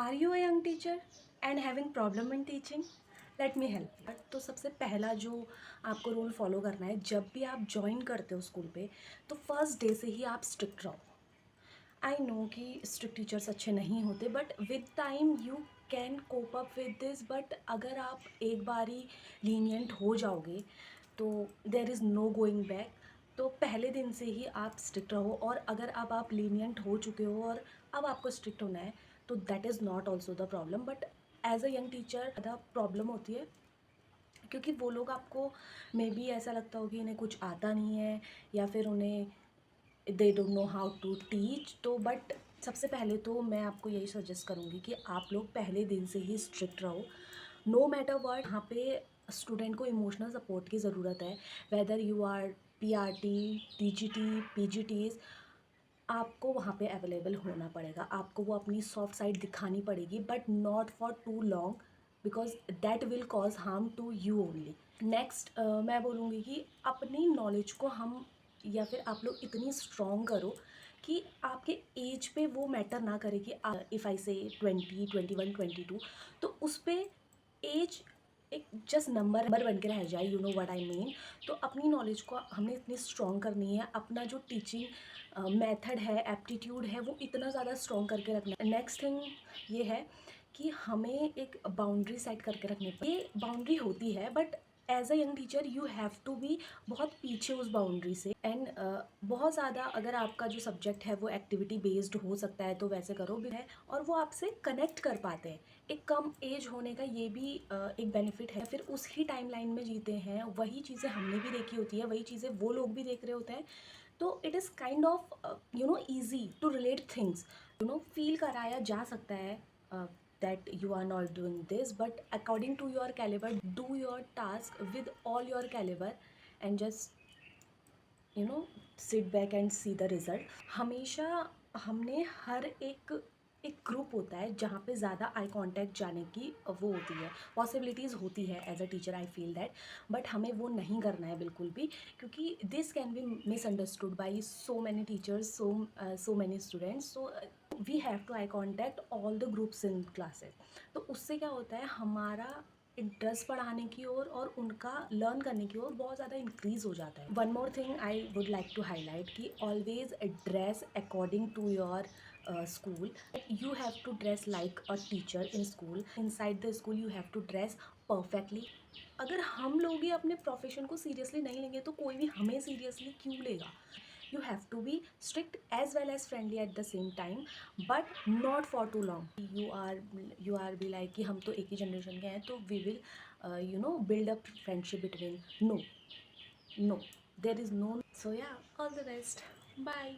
Are you a young teacher and having problem in teaching? Let me help. तो सबसे पहला जो आपको रूल फॉलो करना है, जब भी आप ज्वाइन करते हो स्कूल पे, तो फर्स्ट डे से ही आप स्ट्रिक्ट रहो। आई नो कि स्ट्रिक्ट टीचर्स अच्छे नहीं होते, but with time you can cope up with this. But अगर आप एक बार ही लीनियंट हो जाओगे तो there is no going back. तो पहले दिन से ही आप स्ट्रिक्ट रहो, और अगर अब आप लीनियंट हो चुके हो और अब आपको स्ट्रिक्ट होना है, तो that is not also the problem. But as a young teacher ज़्यादा प्रॉब्लम होती है, क्योंकि वो लोग आपको मे बी ऐसा लगता हो कि इन्हें कुछ आता नहीं है, या फिर उन्हें they don't know how to teach. तो बट सबसे पहले तो मैं आपको यही सजेस्ट करूँगी कि आप लोग पहले दिन से ही स्ट्रिक्ट रहो। नो मैटर वर्ड, यहाँ पे स्टूडेंट को इमोशनल सपोर्ट की ज़रूरत है। Whether you are PRT, TGT, PGTs, आपको वहाँ पे अवेलेबल होना पड़ेगा। आपको वो अपनी सॉफ्ट साइड दिखानी पड़ेगी, but not for too long, because that will cause harm to you only. Next मैं बोलूँगी कि अपनी नॉलेज को हम, या फिर आप लोग इतनी स्ट्रॉन्ग करो कि आपके एज पे वो मैटर ना करे कि इफ़ आई से 20, 21, 22, तो उस पर एज एक जस्ट नंबर बन के रह जाए। You know what I mean. तो अपनी नॉलेज को हमने इतनी स्ट्रॉन्ग करनी है, अपना जो टीचिंग मेथड है, एप्टीट्यूड है, वो इतना ज़्यादा स्ट्रॉन्ग करके रखना है। नेक्स्ट थिंग ये है कि हमें एक बाउंड्री सेट करके रखनी पड़ेगी। ये बाउंड्री होती है, but as a young teacher you have to be बहुत पीछे उस बाउंड्री से। एंड बहुत ज़्यादा अगर आपका जो सब्जेक्ट है वो एक्टिविटी बेस्ड हो सकता है, तो वैसे करो भी है, और वो आपसे कनेक्ट कर पाते हैं। एक कम एज होने का ये भी एक बेनिफिट है। फिर उसी टाइमलाइन में जीते हैं, वही चीज़ें हमने भी देखी होती है, वही चीज़ें वो लोग भी देख रहे होते हैं। तो it is kind of easy to relate things. Feel कराया जा सकता है that you are not doing this, but according to your caliber, do your task with all your caliber, and just sit back and see the result। हमेशा हमने हर एक group होता है जहाँ पे ज़्यादा आई कांटेक्ट जाने की वो होती है, पॉसिबिलिटीज़ होती है। As a teacher I feel that, but हमें वो नहीं करना है बिल्कुल भी, क्योंकि this can be misunderstood by so many teachers, so many students. So we have to eye contact all the groups in classes. तो उससे क्या होता है, हमारा इंटरेस्ट पढ़ाने की ओर और उनका लर्न करने की ओर बहुत ज़्यादा इंक्रीज़ हो जाता है। One more thing I would like to highlight कि always dress according to your school. You have to dress like a teacher in school. Inside the school you have to dress perfectly. अगर हम लोग ही अपने profession को seriously नहीं लेंगे, तो कोई भी हमें सीरियसली क्यों लेगा? You have to be strict as well as friendly at the same time, but not for too long। you are be like कि हम तो एक ही जनरेशन के हैं, तो we will build up friendship between। No, no, there is no। So yeah, all the best, bye।